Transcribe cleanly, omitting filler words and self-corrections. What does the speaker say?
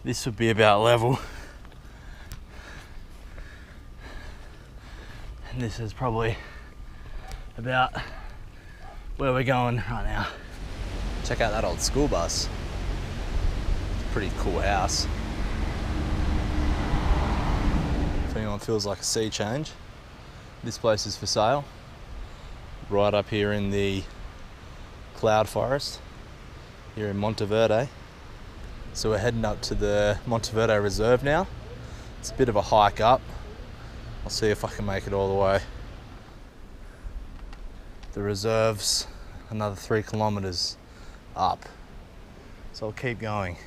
This would be about level. And this is probably about where we're going right now. Check out that old school bus. It's a pretty cool house. If anyone feels like a sea change, this place is for sale. Right up here in the cloud forest, here in Monteverde. So we're heading up to the Monteverde Reserve now. It's a bit of a hike up. I'll see if I can make it all the way. The reserve's another 3 kilometers up. So I'll keep going.